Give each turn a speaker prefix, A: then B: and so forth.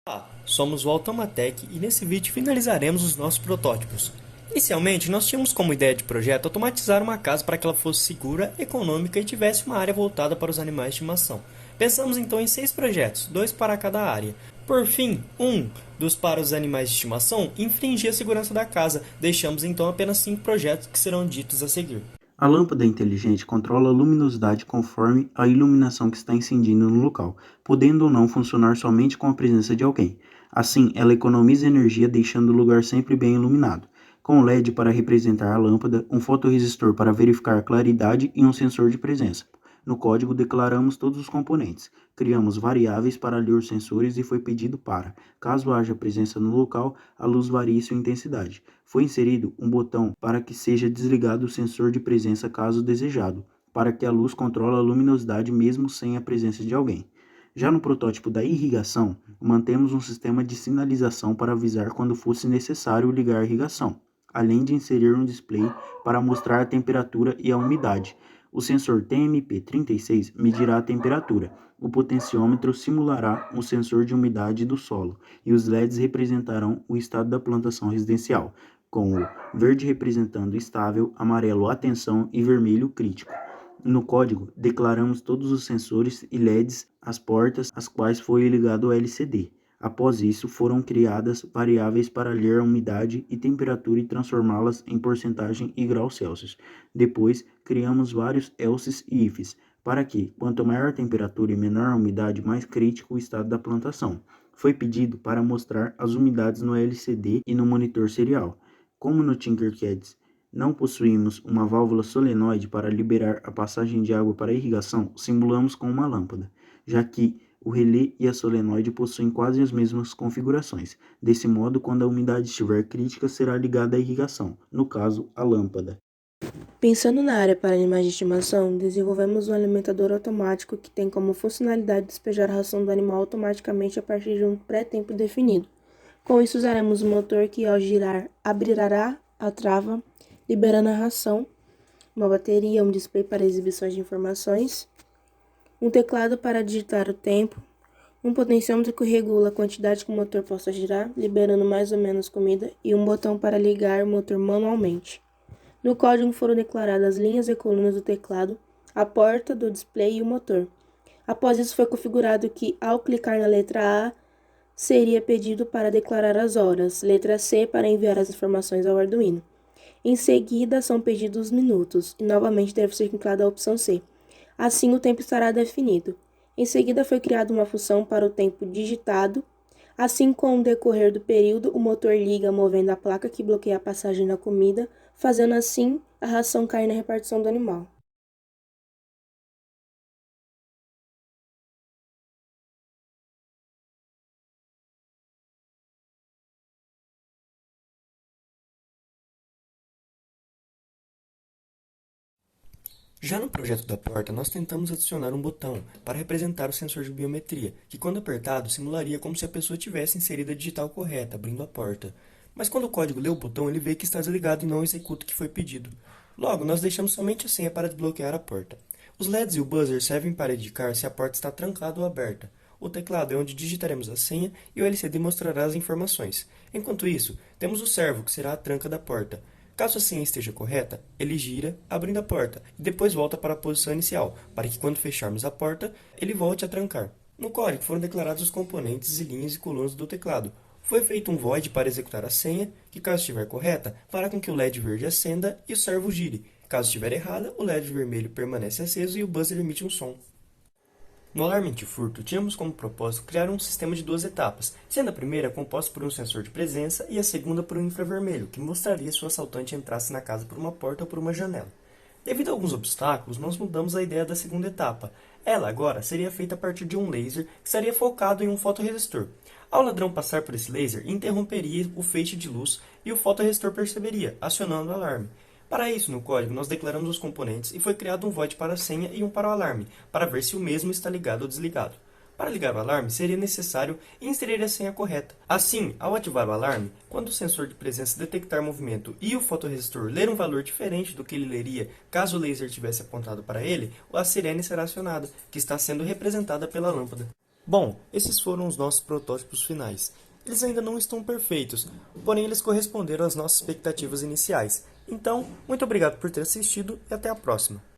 A: Olá, somos o Automatec e nesse vídeo finalizaremos os nossos protótipos. Inicialmente, nós tínhamos como ideia de projeto automatizar uma casa para que ela fosse segura, econômica e tivesse uma área voltada para os animais de estimação. Pensamos então em 6 projetos, 2 para cada área. Por fim, um dos para os animais de estimação infringia a segurança da casa. Deixamos então apenas 5 projetos que serão ditos a seguir.
B: A lâmpada inteligente controla a luminosidade conforme a iluminação que está incendindo no local, podendo ou não funcionar somente com a presença de alguém. Assim, ela economiza energia deixando o lugar sempre bem iluminado. Com o LED para representar a lâmpada, um fotorresistor para verificar a claridade e um sensor de presença. No código declaramos todos os componentes, criamos variáveis para ler os sensores e foi pedido para, caso haja presença no local, a luz varie sua intensidade. Foi inserido um botão para que seja desligado o sensor de presença caso desejado, para que a luz controle a luminosidade mesmo sem a presença de alguém. Já no protótipo da irrigação, mantemos um sistema de sinalização para avisar quando fosse necessário ligar a irrigação, além de inserir um display para mostrar a temperatura e a umidade. O sensor TMP36 medirá a temperatura, o potenciômetro simulará o sensor de umidade do solo e os LEDs representarão o estado da plantação residencial, com o verde representando estável, amarelo atenção e vermelho crítico. No código, declaramos todos os sensores e LEDs, as portas, às quais foi ligado o LCD. Após isso, foram criadas variáveis para ler a umidade e temperatura e transformá-las em porcentagem e graus Celsius. Depois, criamos vários elses e ifs, para que, quanto maior a temperatura e menor a umidade, mais crítico o estado da plantação. Foi pedido para mostrar as umidades no LCD e no monitor serial. Como no Tinkercad não possuímos uma válvula solenoide para liberar a passagem de água para a irrigação, simulamos com uma lâmpada, já que o relé e a solenoide possuem quase as mesmas configurações. Desse modo, quando a umidade estiver crítica, será ligada à irrigação, no caso, a lâmpada.
C: Pensando na área para animais de estimação, desenvolvemos um alimentador automático que tem como funcionalidade despejar a ração do animal automaticamente a partir de um pré-tempo definido. Com isso, usaremos um motor que, ao girar, abrirá a trava, liberando a ração, uma bateria, um display para exibições de informações, um teclado para digitar o tempo, um potenciômetro que regula a quantidade que o motor possa girar, liberando mais ou menos comida, e um botão para ligar o motor manualmente. No código foram declaradas as linhas e colunas do teclado, a porta do display e o motor. Após isso, foi configurado que, ao clicar na letra A, seria pedido para declarar as horas, letra C para enviar as informações ao Arduino. Em seguida, são pedidos os minutos, e novamente deve ser clicada a opção C. Assim, o tempo estará definido. Em seguida, foi criada uma função para o tempo digitado. Assim, com o decorrer do período, o motor liga movendo a placa que bloqueia a passagem da comida, fazendo assim a ração cair na repartição do animal.
A: Já no projeto da porta, nós tentamos adicionar um botão para representar o sensor de biometria, que quando apertado simularia como se a pessoa tivesse inserido a digital correta, abrindo a porta. Mas quando o código lê o botão, ele vê que está desligado e não executa o que foi pedido. Logo, nós deixamos somente a senha para desbloquear a porta. Os LEDs e o buzzer servem para indicar se a porta está trancada ou aberta. O teclado é onde digitaremos a senha e o LCD mostrará as informações. Enquanto isso, temos o servo, que será a tranca da porta. Caso a senha esteja correta, ele gira, abrindo a porta, e depois volta para a posição inicial, para que quando fecharmos a porta, ele volte a trancar. No código foram declarados os componentes e linhas e colunas do teclado. Foi feito um void para executar a senha, que caso estiver correta, fará com que o LED verde acenda e o servo gire. Caso estiver errada, o LED vermelho permanece aceso e o buzzer emite um som. No alarme antifurto, tínhamos como propósito criar um sistema de 2 etapas, sendo a primeira composta por um sensor de presença e a segunda por um infravermelho, que mostraria se o assaltante entrasse na casa por uma porta ou por uma janela. Devido a alguns obstáculos, nós mudamos a ideia da segunda etapa. Ela agora seria feita a partir de um laser que estaria focado em um fotorresistor. Ao ladrão passar por esse laser, interromperia o feixe de luz e o fotorresistor perceberia, acionando o alarme. Para isso, no código, nós declaramos os componentes e foi criado um void para a senha e um para o alarme, para ver se o mesmo está ligado ou desligado. Para ligar o alarme, seria necessário inserir a senha correta. Assim, ao ativar o alarme, quando o sensor de presença detectar movimento e o fotorresistor ler um valor diferente do que ele leria caso o laser tivesse apontado para ele, a sirene será acionada, que está sendo representada pela lâmpada. Bom, esses foram os nossos protótipos finais. Eles ainda não estão perfeitos, porém eles corresponderam às nossas expectativas iniciais. Então, muito obrigado por ter assistido e até a próxima.